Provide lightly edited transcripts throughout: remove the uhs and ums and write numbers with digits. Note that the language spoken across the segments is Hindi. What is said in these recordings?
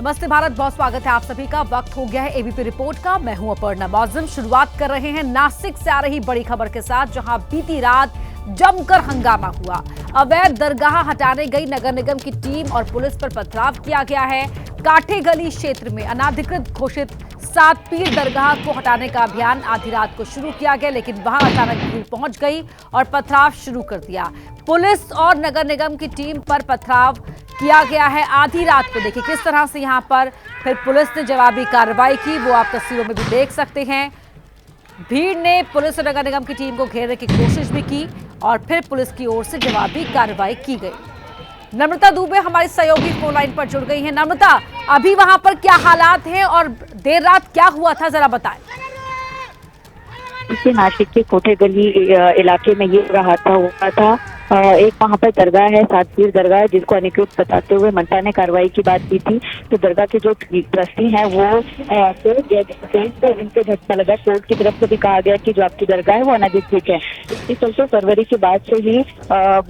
नमस्ते भारत, बहुत स्वागत है आप सभी का। वक्त हो गया है एबीपी रिपोर्ट का। मैं हूं अपर्णा मौजम। शुरुआत कर रहे हैं नासिक से आ रही बड़ी खबर के साथ, जहां बीती रात जमकर हंगामा हुआ। अवैध दरगाह हटाने गई नगर निगम की टीम और पुलिस पर पथराव किया गया है। काठे गली क्षेत्र में अनाधिकृत घोषित 7 पीर दरगाह को हटाने का अभियान आधी रात को शुरू किया गया, लेकिन वहां अचानक भीड़ पहुंच गई और पथराव शुरू कर दिया। पुलिस और नगर निगम की टीम पर पथराव किया गया है आधी रात को। देखिए किस तरह से यहां पर फिर पुलिस ने जवाबी कार्रवाई की, वो आप तस्वीरों में भी देख सकते हैं। भीड़ ने पुलिस और नगर निगम की टीम को घेरने की कोशिश भी की और फिर पुलिस की ओर से जवाबी कार्रवाई की गई। नम्रता दुबे हमारी सहयोगी फोन लाइन पर जुड़ गई हैं। नम्रता, अभी वहां पर क्या हालात हैं और देर रात क्या हुआ था, जरा बताएं। नासिक के कोठे गली इलाके में ये हादसा हुआ था। एक वहाँ पर दरगाह है, 7 पीर दरगाह है, जिसको अनिकृत बताते हुए मनपा ने कार्रवाई की बात की थी। तो दरगाह के जो ट्रस्टी हैं वो इनके झटका लगा। कोर्ट की तरफ से भी कहा गया कि जो आपकी दरगाह है वो अनाधिकृत है। इसके चलते फरवरी के बाद से ही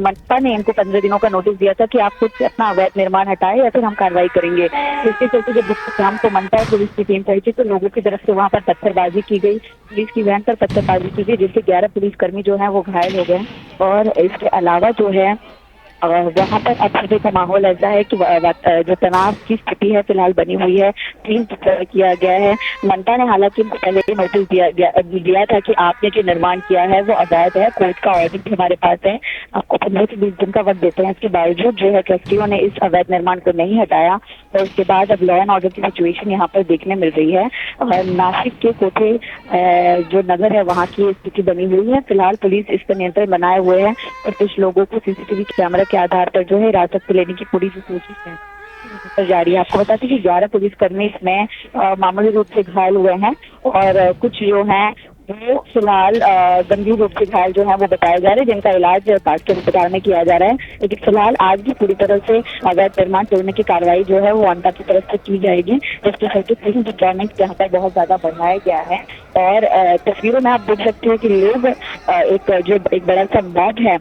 मनपा ने इनको 15 दिनों का नोटिस दिया था कि आप खुद अपना अवैध निर्माण हटाए या फिर हम कार्रवाई करेंगे। इसके चलते जब शाम को मनपा पुलिस की टीम पहुंची तो लोगों की तरफ से वहाँ पर पत्थरबाजी की गई। पुलिस की वैन पर पत्थरबाजी की गई, जिससे 11 पुलिसकर्मी जो है वो घायल हो गए। और इसके अलावा जो है वहाँ पर अब सभी का माहौल ऐसा है कि जो तनाव की स्थिति है फिलहाल बनी हुई है। टीम किया गया है। मनपा ने हालांकि पहले ही नोटिस दिया था कि आपने जो निर्माण किया है वो अवैध है। कोर्ट का ऑर्डर भी हमारे पास है, आपको 15 से 20 दिन का वक्त देते हैं। इसके बावजूद जो है ट्रस्टियों ने इस अवैध निर्माण को नहीं हटाया और उसके बाद अब लॉ एंड ऑर्डर की सिचुएशन यहाँ पर देखने मिल रही है। नासिक के कोठे जो नगर है वहाँ की स्थिति बनी हुई है। फिलहाल पुलिस इस पर नियंत्रण बनाए हुए है और कुछ लोगों को सीसीटीवी कैमरा के आधार पर जो है हिरासत में लेने की पूरी कोशिश है जारी है। आपको बताते हैं कि 11 पुलिसकर्मी इसमें मामूली रूप से घायल हुए हैं और कुछ जो हैं वो फिलहाल गंभीर रूप से घायल जो है वो बताए जा रहे हैं, जिनका इलाज पास के अस्पताल में किया जा रहा है। लेकिन फिलहाल आज भी पूरी तरह से अवैध निर्माण तोड़ने की कार्रवाई जो है वो अनपा की तरफ से की जाएगी। इसके चलते पुलिस डिप्लॉयमेंट यहाँ पर बहुत ज्यादा बढ़ाया गया है। और तस्वीरों में आप देख सकते हो कि लोग एक बड़ा सा मॉब है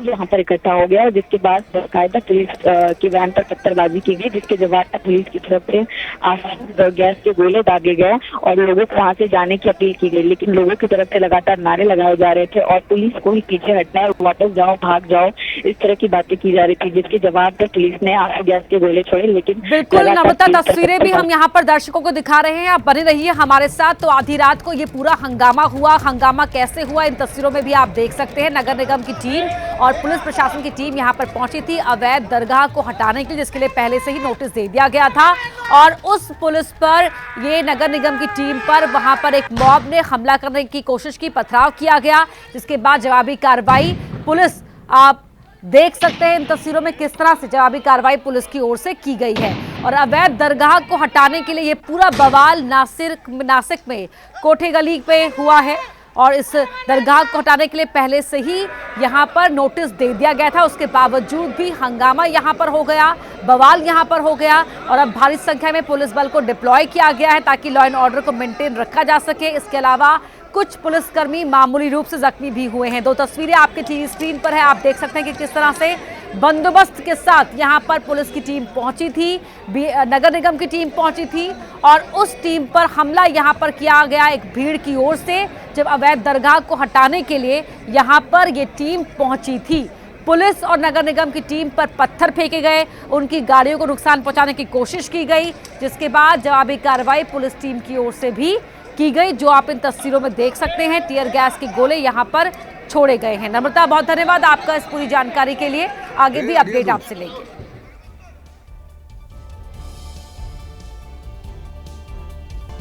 यहाँ पर इकट्ठा हो गया, जिसके बाद बाकायदा पुलिस की वैन पर पत्थरबाजी की गई, जिसके जवाब में पुलिस की तरफ से गैस के गोले दागे गए और लोगों को वहां से जाने की अपील की गई। लेकिन लोगों की तरफ से लगातार नारे लगाए जा रहे थे और पुलिस को ही पीछे हटना है, वापस जाओ, भाग जाओ, इस तरह की बातें की जा रही थी, जिसके जवाब में पुलिस ने आंसू गैस के गोले छोड़े। लेकिन बिल्कुल नम्रता, तस्वीरें भी हम यहाँ पर दर्शकों को दिखा रहे हैं, आप बने रहिए हमारे साथ। तो आधी रात को ये पूरा हंगामा हुआ। हंगामा कैसे हुआ इन तस्वीरों में भी आप देख सकते हैं। नगर निगम की टीम और पुलिस प्रशासन की टीम यहां पर पहुंची थी अवैध दरगाह को हटाने के लिए, जिसके लिए पहले से ही नोटिस दे दिया गया था। और उस पुलिस पर, ये नगर निगम की टीम पर वहां पर एक मॉब ने हमला करने की कोशिश की, पथराव किया गया, जिसके बाद जवाबी कार्रवाई पुलिस, आप देख सकते हैं इन तस्वीरों में किस तरह से जवाबी कार्रवाई पुलिस की ओर से की गई है। और अवैध दरगाह को हटाने के लिए ये पूरा बवाल नासिक में कोठे गली पे हुआ है और इस दरगाह को हटाने के लिए पहले से ही यहाँ पर नोटिस दे दिया गया था। उसके बावजूद भी हंगामा यहाँ पर हो गया, बवाल यहाँ पर हो गया और अब भारी संख्या में पुलिस बल को डिप्लॉय किया गया है ताकि लॉ एंड ऑर्डर को मेंटेन रखा जा सके। इसके अलावा कुछ पुलिसकर्मी मामूली रूप से जख्मी भी हुए हैं। 2 तस्वीरें आपके टीवी स्क्रीन पर है, आप देख सकते हैं कि किस तरह से बंदोबस्त के साथ यहाँ पर पुलिस की टीम पहुंची थी, नगर निगम की टीम पहुंची थी और उस टीम पर हमला यहाँ पर किया गया एक भीड़ की ओर से, जब अवैध दरगाह को हटाने के लिए यहाँ पर ये टीम पहुंची थी। पुलिस और नगर निगम की टीम पर पत्थर फेंके गए, उनकी गाड़ियों को नुकसान पहुंचाने की कोशिश की गई, जिसके बाद जवाबी कार्रवाई पुलिस टीम की ओर से भी की गई, जो आप इन तस्वीरों में देख सकते हैं। टीयर गैस के गोले यहाँ पर छोड़े गए हैं। नम्रता, बहुत धन्यवाद आपका इस पूरी जानकारी के लिए। आगे भी अपडेट आपसे लेंगे।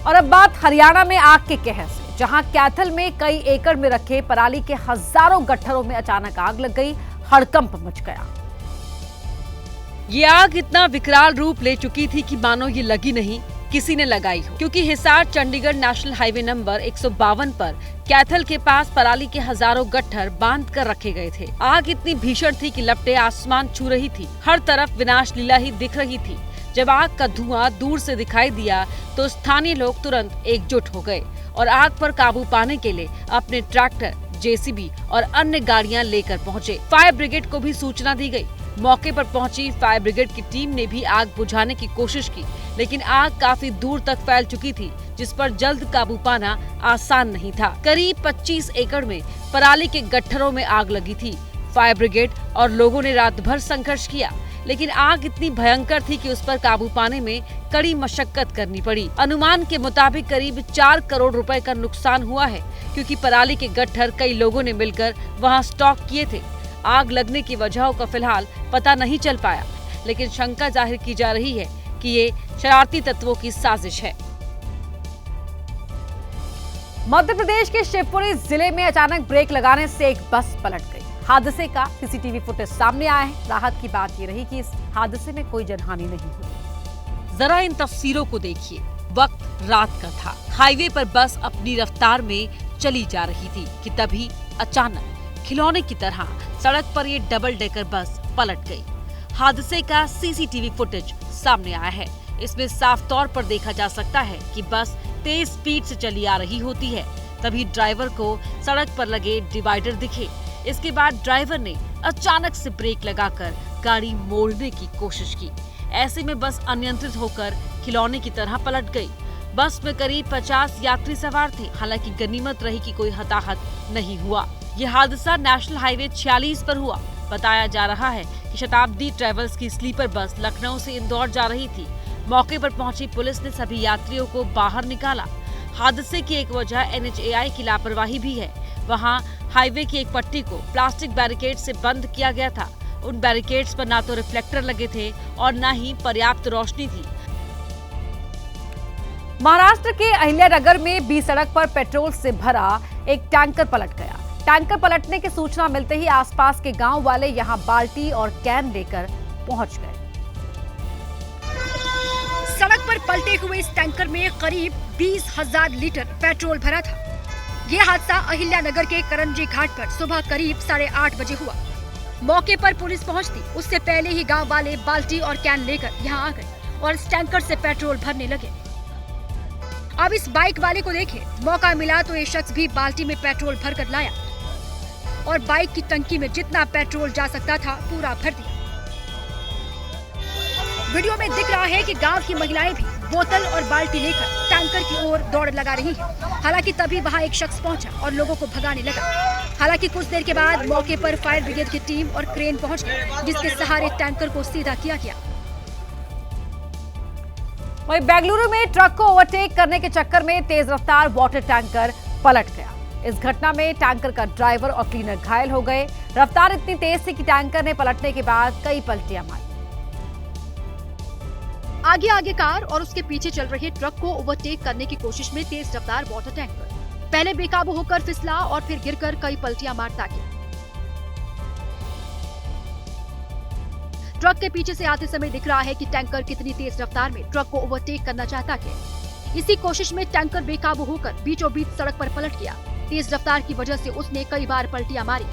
और अब बात हरियाणा में आग के कहर से, जहां कैथल में कई एकड़ में रखे पराली के हजारों गट्ठरों में अचानक आग लग गई, हड़कंप मच गया। ये आग इतना विकराल रूप ले चुकी थी कि मानो ये लगी नहीं, किसी ने लगाई हो, क्योंकि Hisar Chandigarh national highway number 152 पर कैथल के पास पराली के हजारों गट्ठर बांध कर रखे गए थे। आग इतनी भीषण थी कि लपटें आसमान छू रही थी, हर तरफ विनाश लीला ही दिख रही थी। जब आग का धुआं दूर से दिखाई दिया तो स्थानीय लोग तुरंत एकजुट हो गए और आग पर काबू पाने के लिए अपने ट्रैक्टर, जेसीबी और अन्य गाड़ियां लेकर पहुंचे। फायर ब्रिगेड को भी सूचना दी गई। मौके पर पहुंची फायर ब्रिगेड की टीम ने भी आग बुझाने की कोशिश की, लेकिन आग काफी दूर तक फैल चुकी थी, जिस पर जल्द काबू पाना आसान नहीं था। करीब 25 एकड़ में पराली के गट्ठरों में आग लगी थी। फायर ब्रिगेड और लोगों ने रात भर संघर्ष किया, लेकिन आग इतनी भयंकर थी कि उस पर काबू पाने में कड़ी मशक्कत करनी पड़ी। अनुमान के मुताबिक करीब 4 करोड़ रुपए का नुकसान हुआ है, क्योंकि पराली के गट्ठर कई लोगों ने मिलकर वहां स्टॉक किए थे। आग लगने की वजहों का फिलहाल पता नहीं चल पाया, लेकिन शंका जाहिर की जा रही है कि ये शरारती तत्वों की साजिश है। मध्य प्रदेश के शिवपुरी जिले में अचानक ब्रेक लगाने से एक बस पलट गई। हादसे का सीसीटीवी फुटेज सामने आया है। राहत की बात ये रही कि इस हादसे में कोई जनहानि नहीं हुई। जरा इन तस्वीरों को देखिए। वक्त रात का था। हाईवे पर बस अपनी रफ्तार में चली जा रही थी कि तभी अचानक खिलौने की तरह सड़क पर ये डबल डेकर बस पलट गई। हादसे का सीसीटीवी फुटेज सामने आया है। इसमें साफ तौर पर देखा जा सकता है कि बस तेज स्पीड से चली आ रही होती है, तभी ड्राइवर को सड़क पर लगे डिवाइडर दिखे। इसके बाद ड्राइवर ने अचानक से ब्रेक लगाकर गाड़ी मोड़ने की कोशिश की। ऐसे में बस अनियंत्रित होकर खिलौने की तरह पलट गई। बस में करीब 50 यात्री सवार थे। हालांकि गनीमत रही कि कोई हताहत नहीं हुआ। ये हादसा नेशनल हाईवे 46 पर हुआ। बताया जा रहा है कि शताब्दी ट्रेवल्स की स्लीपर बस लखनऊ से इंदौर जा रही थी। मौके पर पहुंची पुलिस ने सभी यात्रियों को बाहर निकाला। हादसे की एक वजह NHAI की लापरवाही भी है। वहां हाईवे की एक पट्टी को प्लास्टिक बैरिकेड से बंद किया गया था। उन बैरिकेड्स पर ना तो रिफ्लेक्टर लगे थे और न ही पर्याप्त रोशनी थी। महाराष्ट्र के अहिल्यानगर में बीच सड़क पर पेट्रोल से भरा एक टैंकर पलट गया। टैंकर पलटने की सूचना मिलते ही आसपास के गांव वाले यहां बाल्टी और कैन लेकर पहुंच गए। सड़क पर पलटे हुए इस टैंकर में करीब 20,000 लीटर पेट्रोल भरा था। ये हादसा अहिल्यानगर के करंजी घाट पर सुबह करीब 8:30 बजे हुआ। मौके पर पुलिस पहुंचती उससे पहले ही गांव वाले बाल्टी और कैन लेकर यहां आ गए और इस टैंकर से पेट्रोल भरने लगे। अब इस बाइक वाले को देखिए, मौका मिला तो ये शख्स भी बाल्टी में पेट्रोल भरकर लाया और बाइक की टंकी में जितना पेट्रोल जा सकता था पूरा भर दिया। वीडियो में दिख रहा है कि गांव की महिलाएं भी बोतल और बाल्टी लेकर टैंकर की ओर दौड़ लगा रही हैं। हालांकि तभी वहां एक शख्स पहुंचा और लोगों को भगाने लगा। हालांकि कुछ देर के बाद मौके पर फायर ब्रिगेड की टीम और क्रेन पहुंच गई, जिसके सहारे टैंकर को सीधा किया गया। वहीं बेंगलुरु में ट्रक को ओवरटेक करने के चक्कर में तेज रफ्तार वाटर टैंकर पलट गया। इस घटना में टैंकर का ड्राइवर और क्लीनर घायल हो गए। रफ्तार इतनी तेज थी कि टैंकर ने पलटने के बाद कई पलटियां मारी। आगे आगे कार और उसके पीछे चल रहे ट्रक को ओवरटेक करने की कोशिश में तेज रफ्तार वाटर टैंकर पहले बेकाबू होकर फिसला और फिर गिरकर कई पलटियां मारता गया। ट्रक के पीछे से आते समय दिख रहा है कि टैंकर कितनी तेज रफ्तार में ट्रक को ओवरटेक करना चाहता है। इसी कोशिश में टैंकर बेकाबू होकर बीचों बीच सड़क पर पलट गया। तेज रफ्तार की वजह से उसने कई बार पलटियां मारी।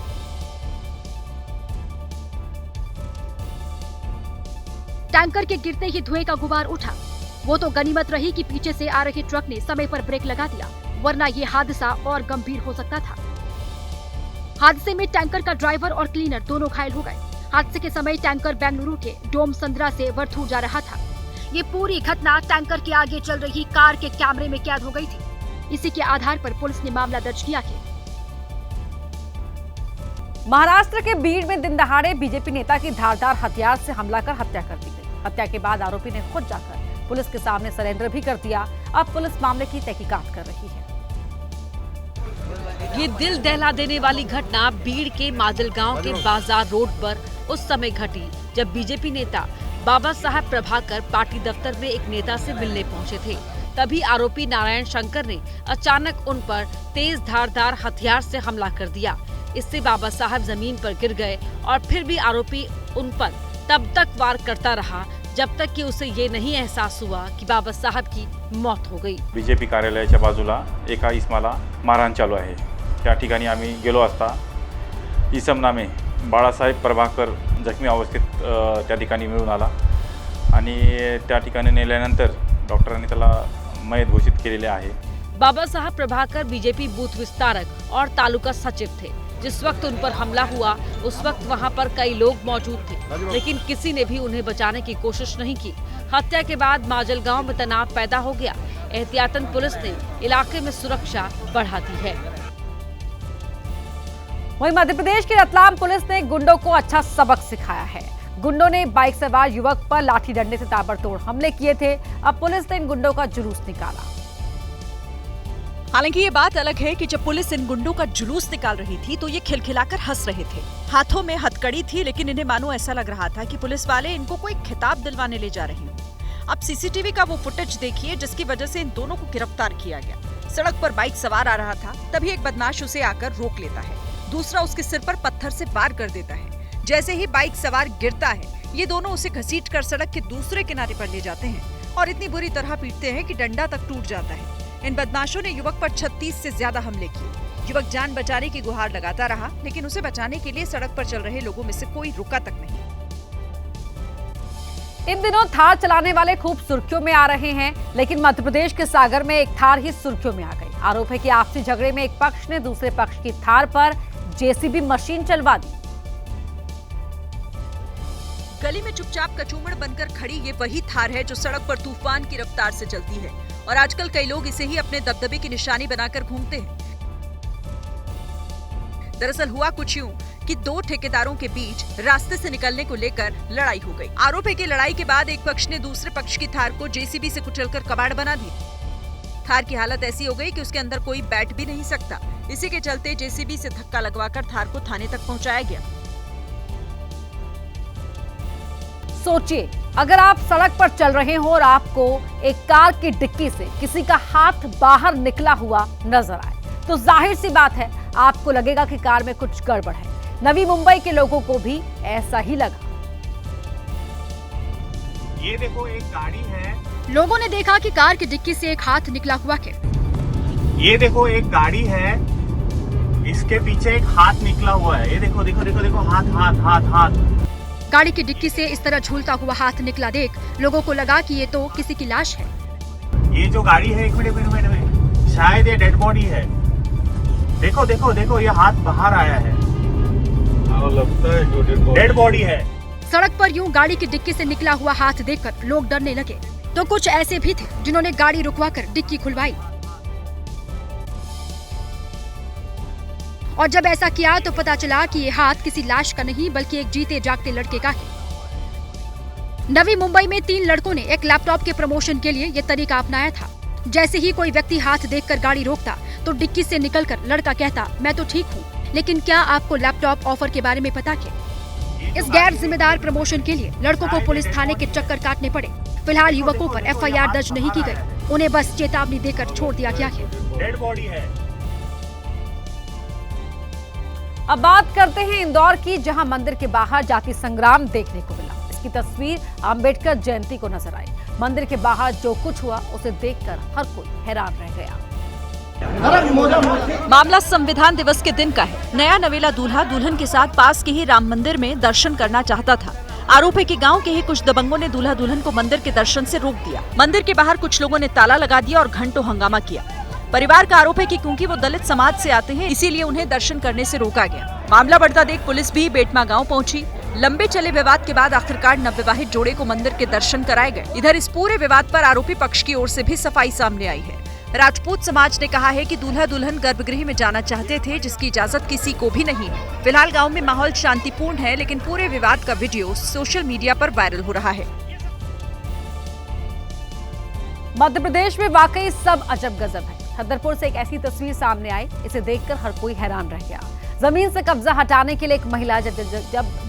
टैंकर के गिरते ही धुएं का गुबार उठा। वो तो गनीमत रही कि पीछे से आ रहे ट्रक ने समय पर ब्रेक लगा दिया, वरना ये हादसा और गंभीर हो सकता था। हादसे में टैंकर का ड्राइवर और क्लीनर दोनों घायल हो गए। हादसे के समय टैंकर बेंगलुरु के डोम संद्रा से वर्थू जा रहा था। ये पूरी घटना टैंकर के आगे चल रही कार के कैमरे में कैद हो गई थी। इसी के आधार पर पुलिस ने मामला दर्ज किया है। महाराष्ट्र के बीड़ में दिन दहाड़े बीजेपी नेता की धारदार हथियार से हमला कर हत्या कर दी गई। हत्या के बाद आरोपी ने खुद जाकर पुलिस के सामने सरेंडर भी कर दिया। अब पुलिस मामले की तहकीकात कर रही है। ये दिल दहला देने वाली घटना बीड़ के माजलगांव के बाजार रोड पर उस समय घटी जब बीजेपी नेता बाबा साहब प्रभाकर पार्टी दफ्तर में एक नेता से मिलने पहुंचे थे। तभी आरोपी नारायण शंकर ने अचानक उन पर तेज धारदार हथियार से हमला कर दिया। इससे बाबा साहब जमीन पर गिर गए और फिर भी आरोपी उन पर तब तक वार करता रहा जब तक कि उसे ये नहीं एहसास हुआ कि बाबा साहब की मौत हो गई। बीजेपी कार्यालयाच्या बाजूला एका इसमाला मारहाण चालू आहे। त्या ठिकाणी आम्ही गेलो असता इसम नामे बाळासाहेब प्रभाकर जखमी अवस्थेत त्या ठिकाणी मिळून आला आणि त्या ठिकाणी नेल्यानंतर डॉक्टरांनी त्याला मयत घोषित केलेले आहे। बाबा साहब प्रभाकर बीजेपी बूथ विस्तारक और तालुका सचिव थे। जिस वक्त उन पर हमला हुआ उस वक्त वहां पर कई लोग मौजूद थे, लेकिन किसी ने भी उन्हें बचाने की कोशिश नहीं की। हत्या के बाद माजलगांव में तनाव पैदा हो गया। एहतियातन पुलिस ने इलाके में सुरक्षा बढ़ा दी है। वहीं मध्य प्रदेश की रतलाम पुलिस ने गुंडों को अच्छा सबक सिखाया है। गुंडों ने बाइक सवार युवक पर लाठी डंडे से ताबड़तोड़ हमले किए थे। अब पुलिस ने इन गुंडों का जुलूस निकाला। हालांकि ये बात अलग है कि जब पुलिस इन गुंडों का जुलूस निकाल रही थी तो ये खिलखिलाकर हंस रहे थे। हाथों में हथकड़ी थी, लेकिन इन्हें मानो ऐसा लग रहा था कि पुलिस वाले इनको कोई खिताब दिलवाने ले जा रहे हैं। अब सीसीटीवी का वो फुटेज देखिए जिसकी वजह से इन दोनों को गिरफ्तार किया गया। सड़क पर बाइक सवार आ रहा था, तभी एक बदमाश उसे आकर रोक लेता है। दूसरा उसके सिर पर पत्थर से वार कर देता है। जैसे ही बाइक सवार गिरता है, ये दोनों उसे घसीटकर सड़क के दूसरे किनारे पर ले जाते हैं और इतनी बुरी तरह पीटते हैं कि डंडा तक टूट जाता है। इन बदमाशों ने युवक पर 36 से ज्यादा हमले किए। युवक जान बचाने की गुहार लगाता रहा, लेकिन उसे बचाने के लिए सड़क पर चल रहे लोगों में से कोई रुका तक नहीं। इन दिनों थार चलाने वाले खूब सुर्खियों में आ रहे हैं, लेकिन मध्य प्रदेश के सागर में एक थार ही सुर्खियों में आ गई। आरोप है कि आपसी झगड़े में एक पक्ष ने दूसरे पक्ष की थार पर जेसीबी मशीन चलवा दी। गली में चुपचाप कचूमड़ बनकर खड़ी ये वही थार है जो सड़क पर तूफान की रफ्तार से चलती है और आजकल कई लोग इसे ही अपने दबदबे की निशानी बनाकर घूमते हैं। दरअसल हुआ कुछ यूं कि दो ठेकेदारों के बीच रास्ते से निकलने को लेकर लड़ाई हो गई। आरोप है कि लड़ाई के बाद एक पक्ष ने दूसरे पक्ष की थार को जेसीबी से कुचलकर कबाड़ बना दिया। थार की हालत ऐसी हो गई कि उसके अंदर कोई बैठ भी नहीं सकता। इसी के चलते जेसीबी से धक्का लगवाकर थार को थाने तक पहुंचाया गया। सोचिए, अगर आप सड़क पर चल रहे हो और आपको एक कार की डिक्की से किसी का हाथ बाहर निकला हुआ नजर आए, तो जाहिर सी बात है आपको लगेगा कि कार में कुछ गड़बड़ है। नवी मुंबई के लोगों को भी ऐसा ही लगा। ये देखो एक गाड़ी है। लोगों ने देखा कि कार की डिक्की से एक हाथ निकला हुआ है। ये देखो एक गाड़ी है, इसके पीछे एक हाथ निकला हुआ है। ये देखो देखो देखो देखो हाथ हाथ हाथ हाथ। गाड़ी की डिक्की से इस तरह झूलता हुआ हाथ निकला देख लोगों को लगा कि ये तो किसी की लाश है। ये जो गाड़ी है, एक मिनट, शायद ये डेड बॉडी है। देखो देखो देखो ये हाथ बाहर आया है, लगता है डेड बॉडी है। सड़क पर यूं गाड़ी की डिक्की से निकला हुआ हाथ देखकर लोग डरने लगे, तो कुछ ऐसे भी थे जिन्होंने गाड़ी रुकवाकर डिक्की खुलवाई। और जब ऐसा किया तो पता चला कि ये हाथ किसी लाश का नहीं बल्कि एक जीते जागते लड़के का है। नवी मुंबई में 3 लड़कों ने एक लैपटॉप के प्रमोशन के लिए ये तरीका अपनाया था। जैसे ही कोई व्यक्ति हाथ देखकर गाड़ी रोकता तो डिक्की से निकलकर लड़का कहता, मैं तो ठीक हूँ, लेकिन क्या आपको लैपटॉप ऑफर के बारे में पता क्या? इस गैर जिम्मेदार प्रमोशन के लिए लड़कों को पुलिस थाने के चक्कर काटने पड़े। फिलहाल युवकों पर FIR दर्ज नहीं की गई, उन्हें बस चेतावनी देकर छोड़ दिया गया है। डेड बॉडी है। अब बात करते हैं इंदौर की, जहां मंदिर के बाहर जाति संग्राम देखने को मिला। इसकी तस्वीर अंबेडकर जयंती को नजर आई। मंदिर के बाहर जो कुछ हुआ उसे देखकर हर कोई हैरान रह गया। मामला संविधान दिवस के दिन का है। नया नवेला दूल्हा दुल्हन के साथ पास के ही राम मंदिर में दर्शन करना चाहता था। आरोप है कि गांव के ही कुछ दबंगों ने दूल्हा दुल्हन को मंदिर के दर्शन से रोक दिया। मंदिर के बाहर कुछ लोगों ने ताला लगा दिया और घंटों हंगामा किया। परिवार का आरोप है कि क्योंकि वो दलित समाज से आते हैं, इसीलिए उन्हें दर्शन करने से रोका गया। मामला बढ़ता देख पुलिस भी बेटमा गांव पहुंची। लंबे चले विवाद के बाद आखिरकार नवविवाहित जोड़े को मंदिर के दर्शन कराए गए। इधर इस पूरे विवाद पर आरोपी पक्ष की ओर से भी सफाई सामने आई है। राजपूत समाज ने कहा है कि दूल्हा दुल्हन गर्भगृह में जाना चाहते थे, जिसकी इजाजत किसी को भी नहीं। फिलहाल गांव में माहौल शांतिपूर्ण है, लेकिन पूरे विवाद का वीडियो सोशल मीडिया पर वायरल हो रहा है। मध्य प्रदेश में वाकई सब अजब गजब है। छतरपुर से एक ऐसी तस्वीर सामने आई, इसे देखकर हर कोई हैरान रह गया। जमीन से कब्जा हटाने के लिए एक महिला जब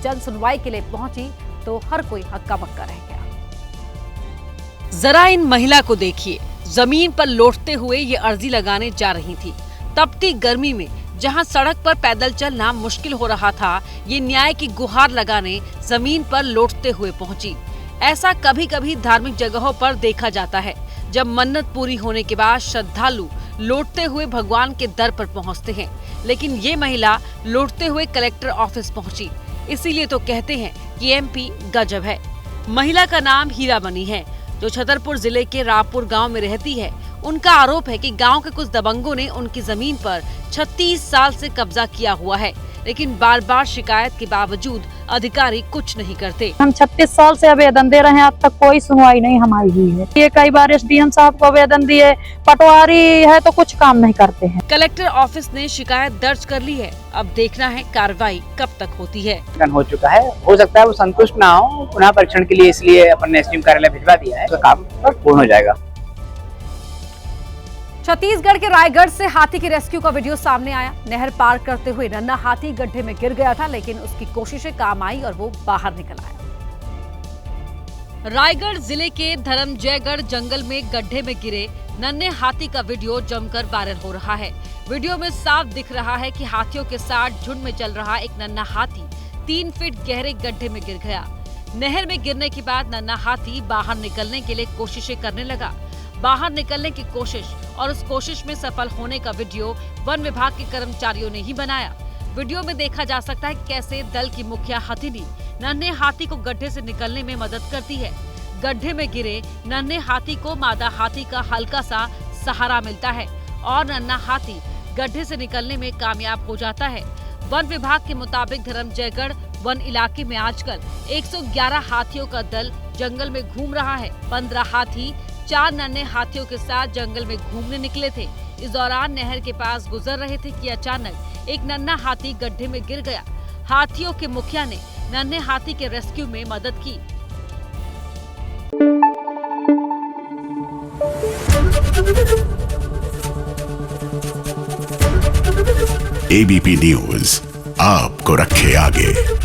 जन सुनवाई के लिए पहुंची तो हर कोई हक्का बक्का रह गया। जरा इन महिला को देखिए, जमीन पर लौटते हुए ये अर्जी लगाने जा रही थी। तपती गर्मी में जहां सड़क पर पैदल चलना मुश्किल हो रहा था, ये न्याय की गुहार लगाने जमीन पर लौटते हुए पहुंची। ऐसा कभी कभी धार्मिक जगहों पर देखा जाता है, जब मन्नत पूरी होने के बाद श्रद्धालु लौटते हुए भगवान के दर पर पहुंचते हैं। लेकिन ये महिला लौटते हुए कलेक्टर ऑफिस पहुंची। इसीलिए तो कहते हैं कि MP गजब है। महिला का नाम हीरामणि है, जो छतरपुर जिले के रामपुर गांव में रहती है। उनका आरोप है कि गांव के कुछ दबंगों ने उनकी जमीन पर 36 साल से कब्जा किया हुआ है, लेकिन बार बार शिकायत के बावजूद अधिकारी कुछ नहीं करते। हम 36 साल से आवेदन दे रहे हैं, अब तक कोई सुनवाई नहीं हमारी हुई है। ये कई बार एसडीएम साहब को आवेदन दिए, पटवारी है तो कुछ काम नहीं करते हैं। कलेक्टर ऑफिस ने शिकायत दर्ज कर ली है, अब देखना है कार्रवाई कब तक होती है। हो चुका है, हो सकता है वो संतुष्ट ना हो, पुनः परीक्षण के लिए इसलिए अपन ने एसडीएम कार्यालय भिजवा दिया है, तो काम पूर्ण हो जाएगा। छत्तीसगढ़ के रायगढ़ से हाथी की रेस्क्यू का वीडियो सामने आया। नहर पार करते हुए नन्हा हाथी गड्ढे में गिर गया था, लेकिन उसकी कोशिशें काम आई और वो बाहर निकल आया। रायगढ़ जिले के धर्मजयगढ़ जंगल में गड्ढे में गिरे नन्हे हाथी का वीडियो जमकर वायरल हो रहा है। वीडियो में साफ दिख रहा है कि हाथियों के साथ झुंड में चल रहा एक नन्हा हाथी 3 फीट गहरे गड्ढे में गिर गया। नहर में गिरने के बाद नन्हा हाथी बाहर निकलने के लिए कोशिशें करने लगा। बाहर निकलने की कोशिश और उस कोशिश में सफल होने का वीडियो वन विभाग के कर्मचारियों ने ही बनाया। वीडियो में देखा जा सकता है कैसे दल की मुखिया हथिनी नन्हे हाथी को गड्ढे से निकलने में मदद करती है। गड्ढे में गिरे नन्हे हाथी को मादा हाथी का हल्का सा सहारा मिलता है और नन्हा हाथी गड्ढे से निकलने में कामयाब हो जाता है। वन विभाग के मुताबिक धर्मजयगढ़ वन इलाके में आजकल 111 हाथियों का दल जंगल में घूम रहा है। 15 हाथी 4 नन्हे हाथियों के साथ जंगल में घूमने निकले थे। इस दौरान नहर के पास गुजर रहे थे कि अचानक एक नन्हा हाथी गड्ढे में गिर गया। हाथियों के मुखिया ने नन्हे हाथी के रेस्क्यू में मदद की। एबीपी न्यूज आपको रखे आगे।